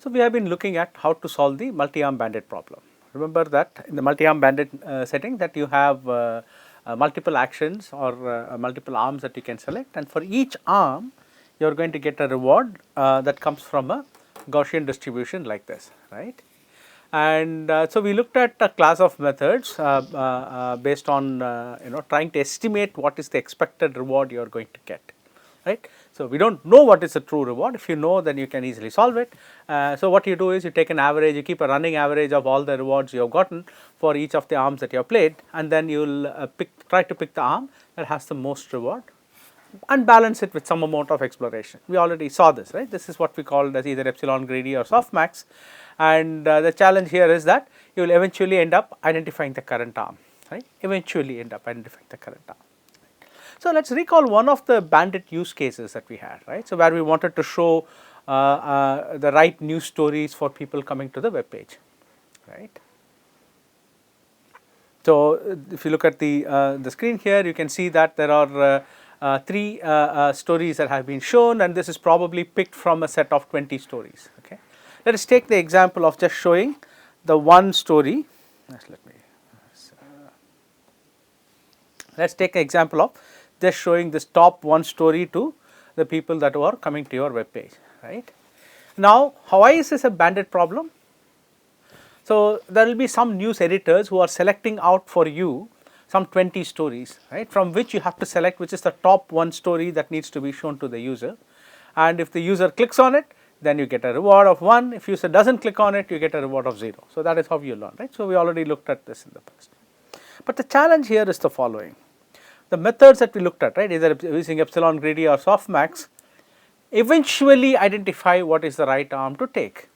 So, we have been looking at how to solve the multi-arm bandit problem. Remember that in the multi-arm bandit setting that you have multiple actions or multiple arms that you can select, and for each arm you are going to get a reward that comes from a Gaussian distribution like this, right. And so, we looked at a class of methods based on trying to estimate what is the expected reward you are going to get, right. So, we do not know what is the true reward. If you know, then you can easily solve it. So, what you do is you take an average, you keep a running average of all the rewards you have gotten for each of the arms that you have played, and then you will try to pick the arm that has the most reward and balance it with some amount of exploration. We already saw this, right. This is what we call as either epsilon greedy or softmax, and the challenge here is that you will eventually end up identifying the current arm, right, eventually end up identifying the current arm. So, let us recall one of the bandit use cases that we had, right. So, where we wanted to show the right news stories for people coming to the web page, right. So, if you look at the screen here, you can see that there are 3 stories that have been shown, and this is probably picked from a set of 20 stories. Okay. Let us take the example of just showing the one story. Let's take an example of just showing this top one story to the people that are coming to your web page, right. Now, why is this a bandit problem? So, there will be some news editors who are selecting out for you some 20 stories, right, from which you have to select which is the top one story that needs to be shown to the user, and if the user clicks on it, then you get a reward of 1. If user does not click on it, you get a reward of 0. So, that is how you learn, right. So, we already looked at this in the past, but the challenge here is the following. The methods that we looked at, right, either using epsilon greedy or softmax, eventually identify what is the right arm to take.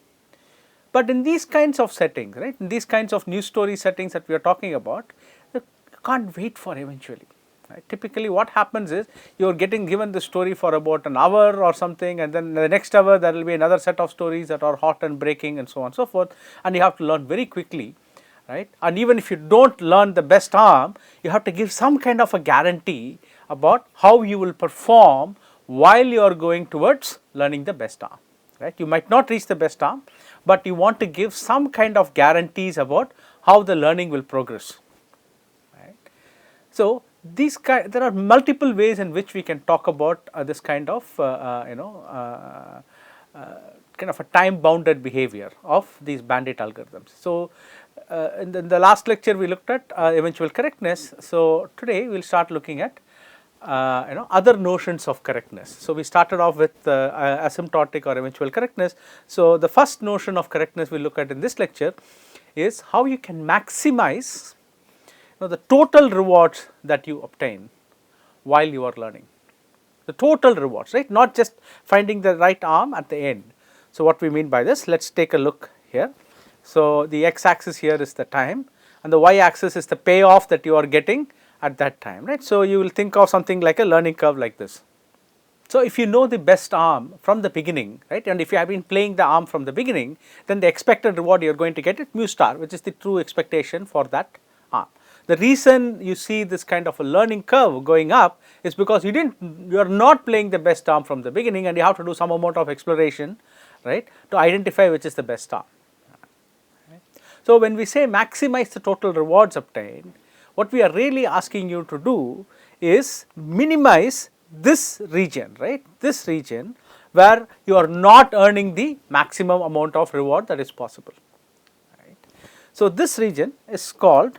But in these kinds of settings, right, in these kinds of news story settings that we are talking about, you can't wait for eventually. Right. Typically, what happens is you are getting given the story for about an hour or something, and then the next hour there will be another set of stories that are hot and breaking and so on and so forth, and you have to learn very quickly. Right. And even if you do not learn the best arm, you have to give some kind of a guarantee about how you will perform while you are going towards learning the best arm. Right. You might not reach the best arm, but you want to give some kind of guarantees about how the learning will progress. Right. So, there are multiple ways in which we can talk about this kind of kind of a time bounded behavior of these bandit algorithms. So, in the last lecture we looked at eventual correctness. So, today we will start looking at other notions of correctness. So, we started off with asymptotic or eventual correctness. So, the first notion of correctness we look at in this lecture is how you can maximize the total rewards that you obtain while you are learning. The total rewards, right, not just finding the right arm at the end. So, what we mean by this, let us take a look here. So, the x axis here is the time, and the y axis is the payoff that you are getting at that time, right. So, you will think of something like a learning curve like this. So, if you know the best arm from the beginning, right, and if you have been playing the arm from the beginning, then the expected reward you are going to get is mu star, which is the true expectation for that arm. The reason you see this kind of a learning curve going up is because you are not playing the best arm from the beginning, and you have to do some amount of exploration, right, to identify which is the best arm. Right. So, when we say maximize the total rewards obtained, what we are really asking you to do is minimize this region, right, this region where you are not earning the maximum amount of reward that is possible. Right. So, this region is called,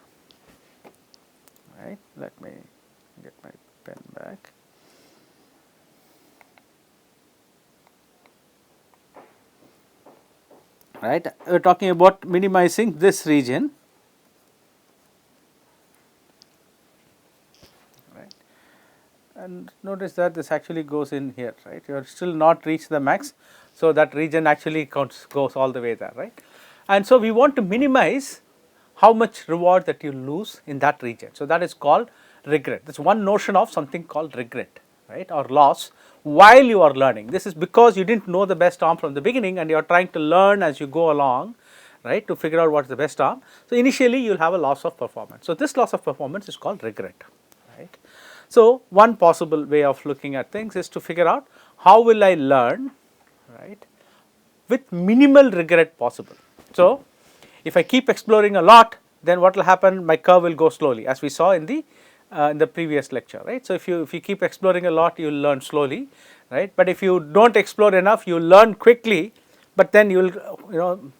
right, let me get my pen back. Right, we are talking about minimizing this region. Right. And notice that this actually goes in here, right, you are still not reached the max. So, that region actually goes all the way there, right. And so, we want to minimize how much reward that you lose in that region. So, that is called regret. That is one notion of something called regret, right, or loss while you are learning. This is because you did not know the best arm from the beginning, and you are trying to learn as you go along, right, to figure out what is the best arm. So, initially you will have a loss of performance. So, this loss of performance is called regret, right. So, one possible way of looking at things is to figure out how will I learn, right, with minimal regret possible. So, if I keep exploring a lot, then what will happen? My curve will go slowly, as we saw in the previous lecture, right. So, if you keep exploring a lot, you will learn slowly, right. But if you do not explore enough, you will learn quickly, but then you will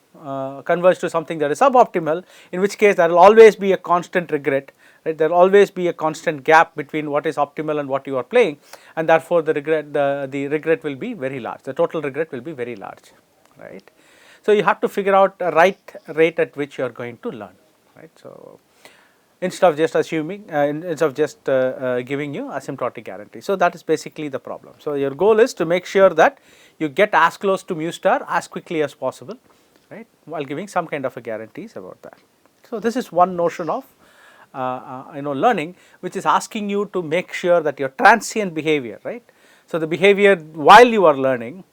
converge to something that is suboptimal, in which case there will always be a constant regret, right. There will always be a constant gap between what is optimal and what you are playing, and therefore the regret will be very large, the total regret will be very large, right. So, you have to figure out a right rate at which you are going to learn, right. So, instead of just assuming, instead of just giving you asymptotic guarantee. So, that is basically the problem. So, your goal is to make sure that you get as close to mu star as quickly as possible, right, while giving some kind of a guarantees about that. So, this is one notion of learning, which is asking you to make sure that your transient behavior, right. So, the behavior while you are learning,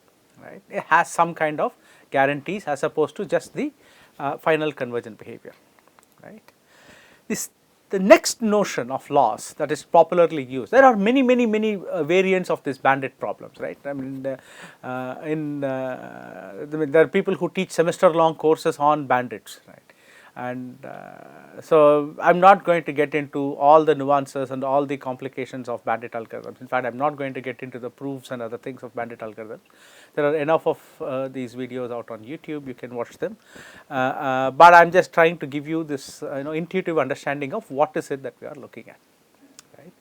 right, it has some kind of guarantees as opposed to just the final convergent behavior, right. The next notion of loss that is popularly used, there are many variants of this bandit problems, right. I mean there are people who teach semester long courses on bandits, right. And so, I am not going to get into all the nuances and all the complications of bandit algorithms. In fact, I am not going to get into the proofs and other things of bandit algorithms. There are enough of these videos out on YouTube, you can watch them, but I am just trying to give you this intuitive understanding of what is it that we are looking at, right.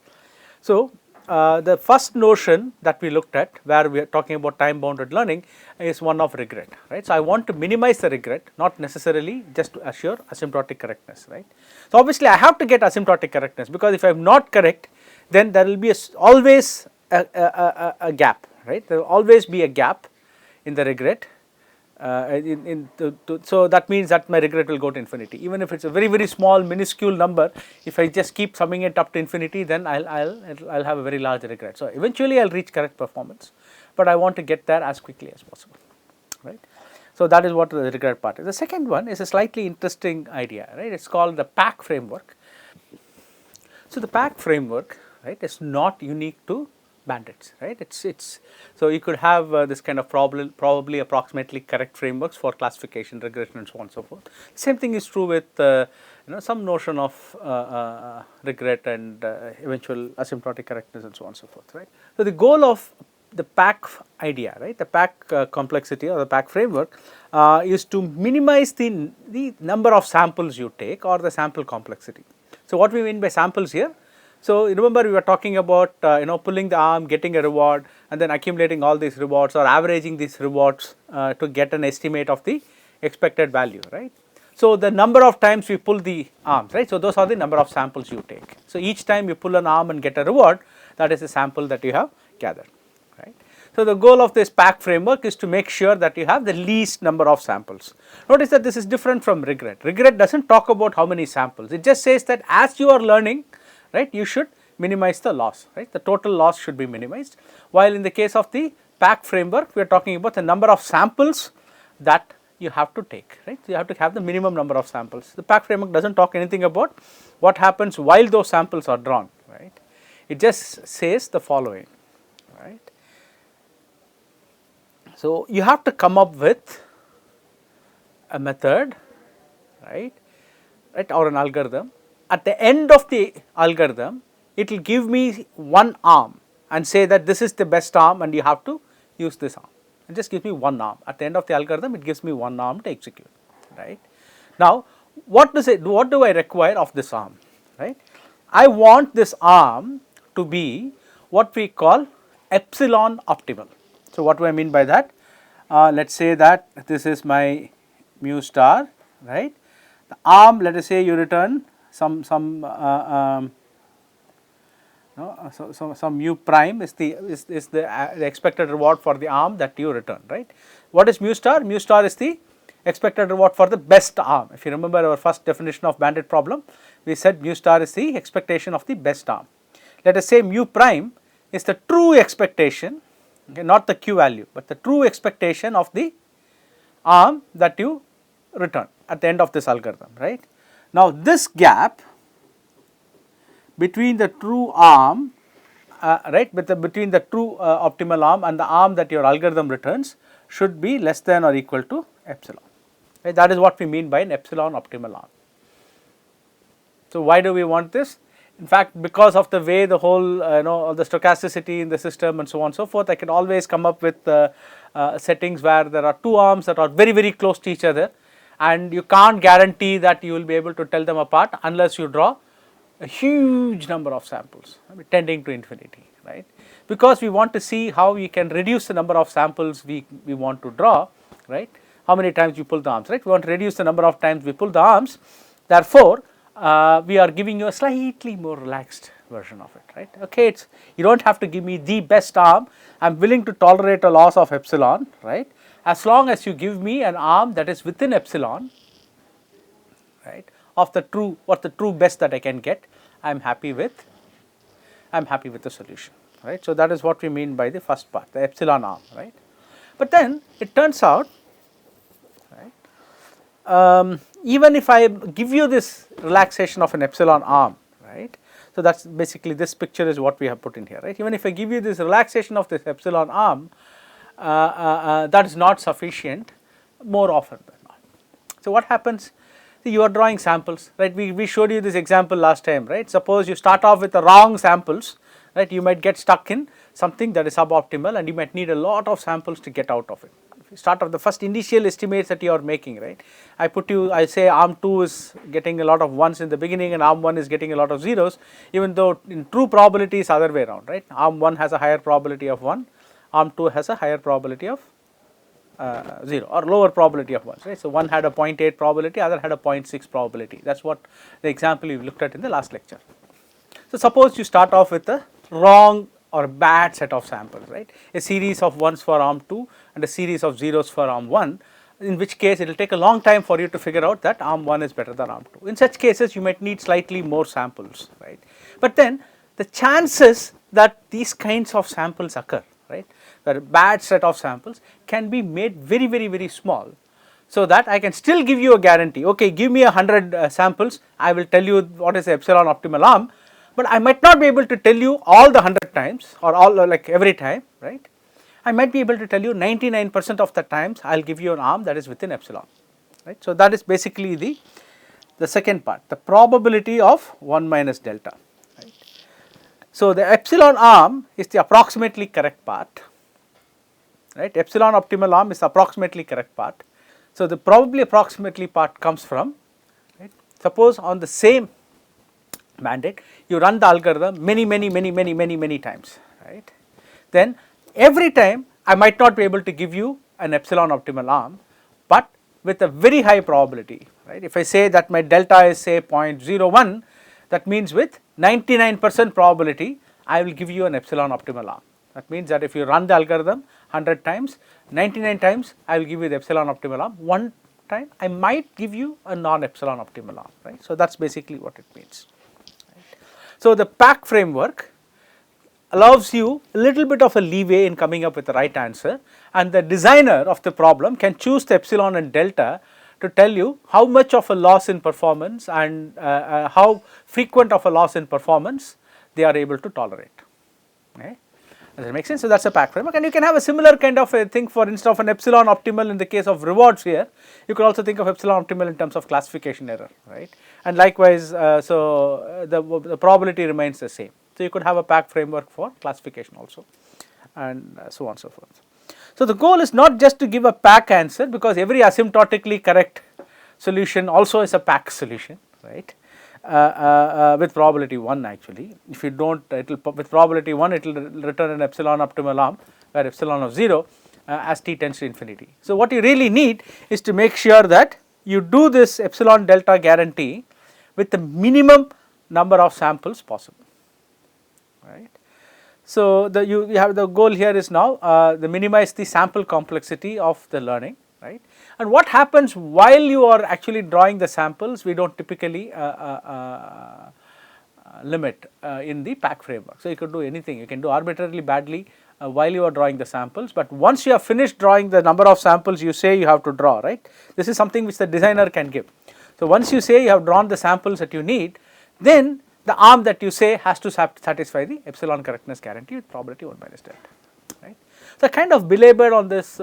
So, the first notion that we looked at, where we are talking about time bounded learning, is one of regret, right. So, I want to minimize the regret, not necessarily just to assure asymptotic correctness, right. So, obviously, I have to get asymptotic correctness, because if I am not correct, then there will be always a gap, right. There will always be a gap in the regret. So, that means that my regret will go to infinity, even if it is a very small minuscule number. If I just keep summing it up to infinity, then I'll have a very large regret. So, eventually I will reach correct performance, but I want to get there as quickly as possible, right. So, that is what the regret part is. The second one is a slightly interesting idea, right. It is called the PAC framework. So, the PAC framework, right, is not unique to bandits, right. It's so you could have this kind of probably approximately correct frameworks for classification, regression, and so on and so forth. Same thing is true with some notion of regret and eventual asymptotic correctness and so on and so forth, right. So, the goal of the PAC idea, right, the PAC complexity or the PAC framework is to minimize the number of samples you take or the sample complexity. So, what we mean by samples here? So, remember we were talking about pulling the arm, getting a reward, and then accumulating all these rewards or averaging these rewards to get an estimate of the expected value, right. So, the number of times we pull the arms, right. So, those are the number of samples you take. So, each time you pull an arm and get a reward, that is the sample that you have gathered, right. So, the goal of this PAC framework is to make sure that you have the least number of samples. Notice that this is different from regret. Regret does not talk about how many samples, it just says that as you are learning, right, you should minimize the loss, right, the total loss should be minimized, while in the case of the PAC framework, we are talking about the number of samples that you have to take, right. So, you have to have the minimum number of samples. The PAC framework does not talk anything about what happens while those samples are drawn, right. It just says the following, right. So, you have to come up with a method, right, or an algorithm. At the end of the algorithm, it will give me one arm and say that this is the best arm and you have to use this arm. It just gives me one arm. At the end of the algorithm, it gives me one arm to execute, right. Now, what do I require of this arm, right? I want this arm to be what we call epsilon optimal. So, what do I mean by that? Let us say that this is my mu star, right. The arm, let us say you return some mu prime is the expected reward for the arm that you return, right. What is mu star? Mu star is the expected reward for the best arm. If you remember our first definition of bandit problem, we said mu star is the expectation of the best arm. Let us say mu prime is the true expectation, okay, not the q value, but the true expectation of the arm that you return at the end of this algorithm, right. Now, this gap between the true arm, between the true optimal arm and the arm that your algorithm returns should be less than or equal to epsilon. Right? That is what we mean by an epsilon optimal arm. So why do we want this? In fact, because of the way the whole the stochasticity in the system and so on and so forth, I can always come up with settings where there are two arms that are very close to each other, and you can't guarantee that you will be able to tell them apart unless you draw a huge number of samples, I mean, tending to infinity, right? Because we want to see how we can reduce the number of samples we want to draw, right? How many times you pull the arms, right? We want to reduce the number of times we pull the arms. Therefore, we are giving you a slightly more relaxed version of it, right? Okay, you don't have to give me the best arm. I am willing to tolerate a loss of epsilon, right? As long as you give me an arm that is within epsilon, right, of the true best that I can get, I am happy with the solution, right? So that is what we mean by the first part, the epsilon arm, right? But then it turns out, right, even if I give you this relaxation of an epsilon arm, right? So that's basically, this picture is what we have put in here, right? Even if I give you this relaxation of this epsilon arm, that is not sufficient more often than not. So what happens? You are drawing samples, right? We showed you this example last time, right? Suppose you start off with the wrong samples, right? You might get stuck in something that is suboptimal, and you might need a lot of samples to get out of it. If you start off the first initial estimates that you are making, right? I say arm 2 is getting a lot of 1s in the beginning and arm 1 is getting a lot of zeros, even though in true probability is other way around, right? Arm 1 has a higher probability of 1, arm 2 has a higher probability of 0 or lower probability of 1, right. So, one had a 0.8 probability, other had a 0.6 probability. That is what the example we looked at in the last lecture. So, suppose you start off with a wrong or bad set of samples, right, a series of 1s for arm 2 and a series of zeros for arm 1, in which case it will take a long time for you to figure out that arm 1 is better than arm 2. In such cases you might need slightly more samples, right, but then the chances that these kinds of samples occur, right, where a bad set of samples can be made very small, so that I can still give you a guarantee. Okay, give me 100 samples, I will tell you what is the epsilon optimal arm, but I might not be able to tell you all the 100 times or all like every time, right. I might be able to tell you 99% of the times I will give you an arm that is within epsilon, right. So, that is basically the second part, the probability of 1 minus delta, right. So, the epsilon arm is the approximately correct part, right, epsilon optimal arm is the approximately correct part. So, the probably approximately part comes from, right, suppose on the same bandit you run the algorithm many times, right, then every time I might not be able to give you an epsilon optimal arm, but with a very high probability, right. If I say that my delta is say 0.01, that means with 99% probability I will give you an epsilon optimal arm. That means that if you run the algorithm 100 times, 99 times I will give you the epsilon optimal arm, one time I might give you a non-epsilon optimal arm, right. So, that is basically what it means. Right. So, the PAC framework allows you a little bit of a leeway in coming up with the right answer, and the designer of the problem can choose the epsilon and delta to tell you how much of a loss in performance and how frequent of a loss in performance they are able to tolerate. Okay. Does that make sense? So, that is a PAC framework, and you can have a similar kind of a thing for instead of an epsilon optimal in the case of rewards here, you could also think of epsilon optimal in terms of classification error, right, and likewise the probability remains the same. So, you could have a PAC framework for classification also, and so on and so forth. So, the goal is not just to give a PAC answer, because every asymptotically correct solution also is a PAC solution, right, with probability 1 actually. If you do not, it will with probability 1 it will return an epsilon optimal arm where epsilon of 0 as t tends to infinity. So, what you really need is to make sure that you do this epsilon delta guarantee with the minimum number of samples possible. Right. So, you have the goal here is now the minimize the sample complexity of the learning, right, and what happens while you are actually drawing the samples we do not typically limit in the PAC framework. So, you could do anything, you can do arbitrarily badly while you are drawing the samples, but once you have finished drawing the number of samples you say you have to draw, right, this is something which the designer can give. So, once you say you have drawn the samples that you need, then the arm that you say has to satisfy the epsilon correctness guarantee with probability 1 minus delta, right. So, kind of belabored on this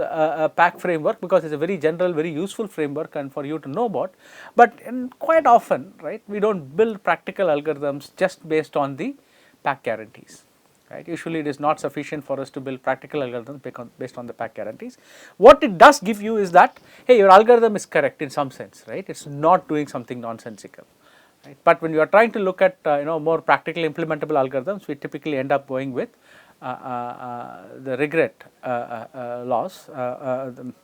pack framework because it is a very general, very useful framework and for you to know about, but quite often, right, we do not build practical algorithms just based on the pack guarantees. Right. Usually it is not sufficient for us to build practical algorithms based on the pack guarantees. What it does give you is that, hey, your algorithm is correct in some sense, right, it is not doing something nonsensical. Right. But when you are trying to look at more practically implementable algorithms, we typically end up going with the regret loss,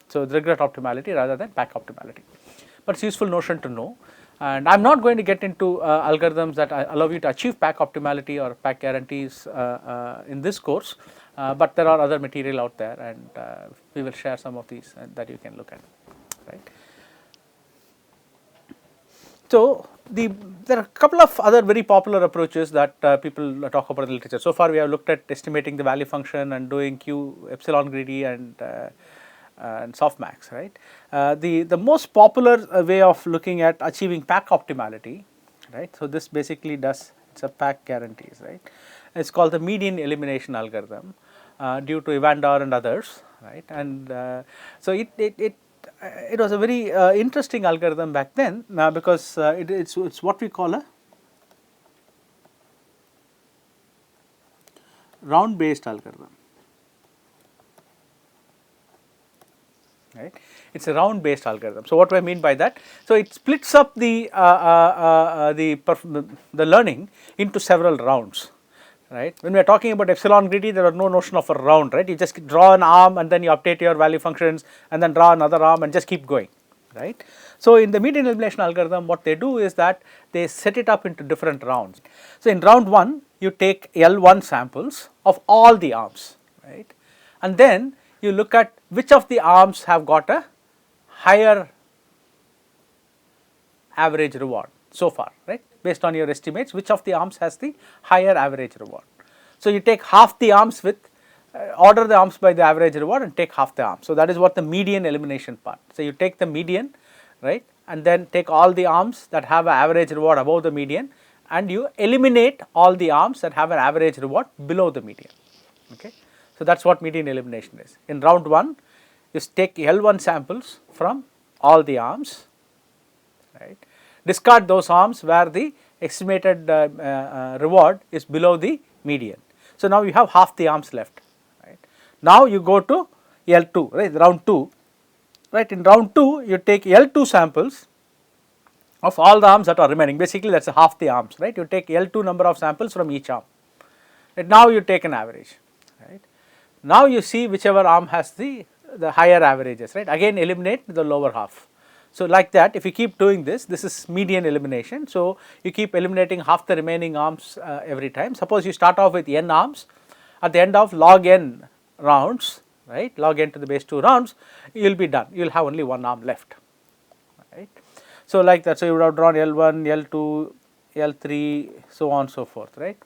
so the regret optimality rather than pack optimality. But it is a useful notion to know. And I am not going to get into algorithms that allow you to achieve pack optimality or pack guarantees in this course, but there are other material out there, and we will share some of these that you can look at, right. So, there are a couple of other very popular approaches that people talk about in the literature. So far we have looked at estimating the value function and doing Q epsilon greedy and softmax, right. The most popular way of looking at achieving pack optimality, right. So, this basically does, it is a pack guarantees, right. It is called the median elimination algorithm due to Evander and others, right. And so, it was a very interesting algorithm back then because it's what we call a round based algorithm. Right. It is a round based algorithm. So, what do I mean by that? So, it splits up the learning into several rounds, right. When we are talking about epsilon greedy, there are no notion of a round, right. You just draw an arm and then you update your value functions and then draw another arm and just keep going, right. So, in the median elimination algorithm, what they do is that they set it up into different rounds. So, in round 1, you take L1 samples of all the arms, right, and then you look at which of the arms have got a higher average reward so far, right, based on your estimates, which of the arms has the higher average reward. So, you take half the arms with order the arms by the average reward and take half the arms. So, that is what the median elimination part. So, you take the median, right, and then take all the arms that have an average reward above the median and you eliminate all the arms that have an average reward below the median. Okay. So, that is what median elimination is. In round 1, you take L1 samples from all the arms, right, discard those arms where the estimated reward is below the median. So, now you have half the arms left, right. Now, you go to L2, right, round 2, right. In round 2, you take L2 samples of all the arms that are remaining, basically that is half the arms, right. You take L2 number of samples from each arm, right. Now, you take an average, right. Now, you see whichever arm has the higher averages, right, again eliminate the lower half. So, like that, if you keep doing this, this is median elimination. So, you keep eliminating half the remaining arms every time. Suppose you start off with n arms, at the end of log n rounds, right, log n to the base 2 rounds, you will be done, you will have only one arm left, right. So, like that, so you would have drawn L1, L2, L3, so on and so forth, right.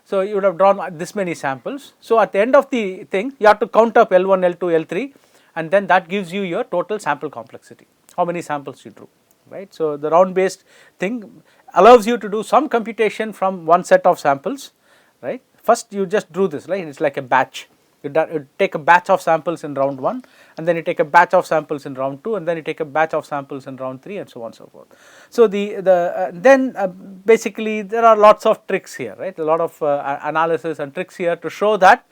So, you would have drawn this many samples. So, at the end of the thing, you have to count up L1, L2, L3 and then that gives you your total sample complexity, how many samples you drew, right. So, the round based thing allows you to do some computation from one set of samples, right. First you just drew this, right, it is like a batch. You take a batch of samples in round 1 and then you take a batch of samples in round 2 and then you take a batch of samples in round 3 and so on and so forth. So, basically there are lots of tricks here, right, a lot of analysis and tricks here to show that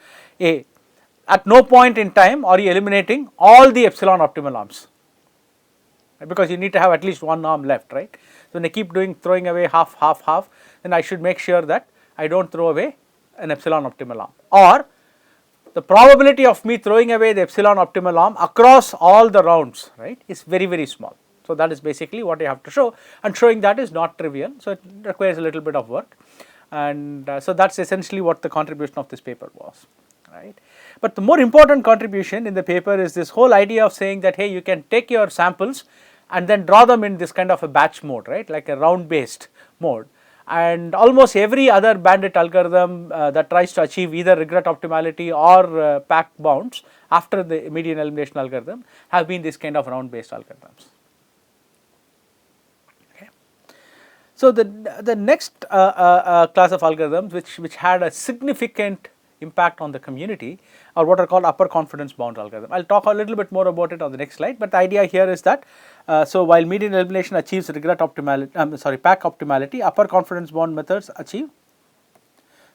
at no point in time are you eliminating all the epsilon optimal arms, right, because you need to have at least one arm left, right. So, when I keep throwing away half, then I should make sure that I do not throw away an epsilon optimal arm, or the probability of me throwing away the epsilon optimal arm across all the rounds, right, is very, very small. So, that is basically what you have to show, and showing that is not trivial. So, it requires a little bit of work, and so that is essentially what the contribution of this paper was, right. But the more important contribution in the paper is this whole idea of saying that, hey, you can take your samples and then draw them in this kind of a batch mode, right, like a round based mode. And almost every other bandit algorithm that tries to achieve either regret optimality or pack bounds after the median elimination algorithm have been this kind of round based algorithms. Okay. So, the next class of algorithms which had a significant impact on the community are what are called upper confidence bound algorithm. I will talk a little bit more about it on the next slide, but the idea here is that so while median elimination achieves regret optimality, pack optimality, upper confidence bound methods achieve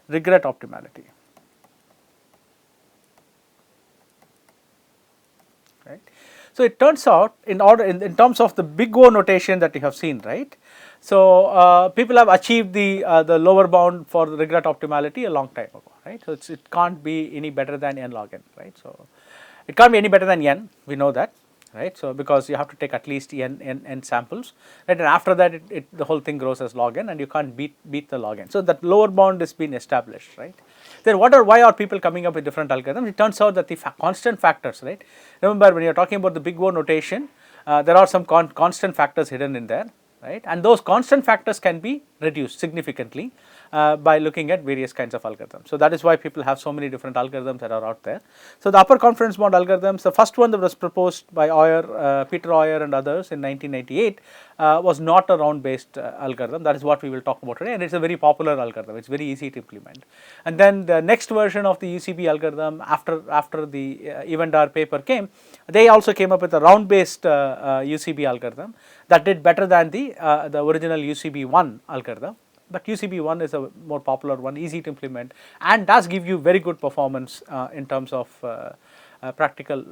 regret optimality. Right. So it turns out in terms of the big O notation that you have seen, right. So people have achieved the lower bound for the regret optimality a long time ago, right. So it can't be any better than n log n, right. So it can't be any better than n, we know that, right. So because you have to take at least n samples, right, and after that the whole thing grows as log n and you can't beat the log n. So that lower bound has been established, right. Then why are people coming up with different algorithms? It turns out that the constant factors, right. Remember when you are talking about the big O notation, there are some constant factors hidden in there, right, and those constant factors can be reduced significantly by looking at various kinds of algorithms. So that is why people have so many different algorithms that are out there. So the upper confidence bound algorithms, the first one that was proposed by Peter Oyer and others in 1998 was not a round based algorithm. That is what we will talk about today, and it is a very popular algorithm. It is very easy to implement. And then the next version of the UCB algorithm after the Evandar paper came, they also came up with a round based UCB algorithm that did better than the original UCB1 algorithm. But UCB1 is a more popular one, easy to implement, and does give you very good performance in terms of practical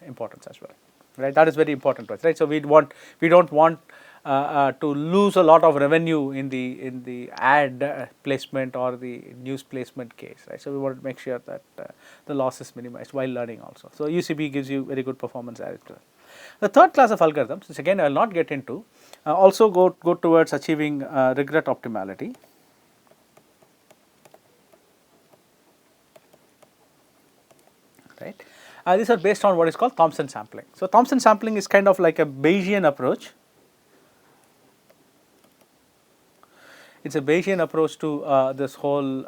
importance as well, right. That is very important to us, right. So we don't want to lose a lot of revenue in the ad placement or the news placement case, right. So we want to make sure that the loss is minimized while learning also. So UCB gives you very good performance as well. The third class of algorithms, which again I will not get into, also go towards achieving regret optimality. Right. These are based on what is called Thompson sampling. So Thompson sampling is kind of like a Bayesian approach. It's a Bayesian approach to this whole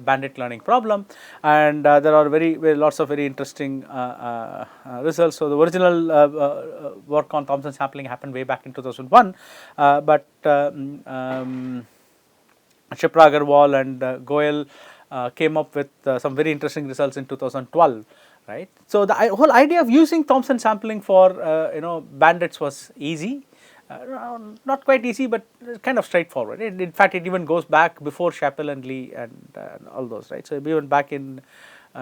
bandit learning problem, and there are lots of very interesting results. So the original work on Thompson sampling happened way back in 2001, but Shipra Agarwal and Goel came up with some very interesting results in 2012, right. So the whole idea of using Thompson sampling for bandits was easy. Not quite easy, but kind of straightforward. In fact, it even goes back before Chappell and Lee and all those, right. So even back in the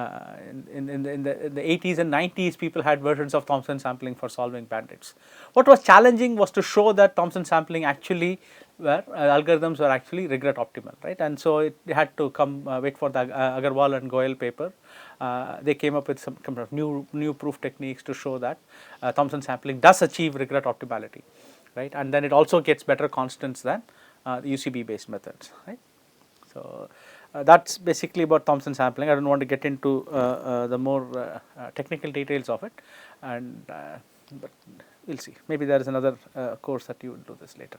80s and 90s, people had versions of Thompson sampling for solving bandits. What was challenging was to show that Thompson sampling actually algorithms were actually regret optimal, right. And so it had to wait for the Agarwal and Goel paper. They came up with some kind of new proof techniques to show that Thompson sampling does achieve regret optimality, right, and then it also gets better constants than the UCB based methods, right. So that's basically about Thompson sampling. I don't want to get into the more technical details of it, and but we'll see. Maybe there is another course that you will do this later.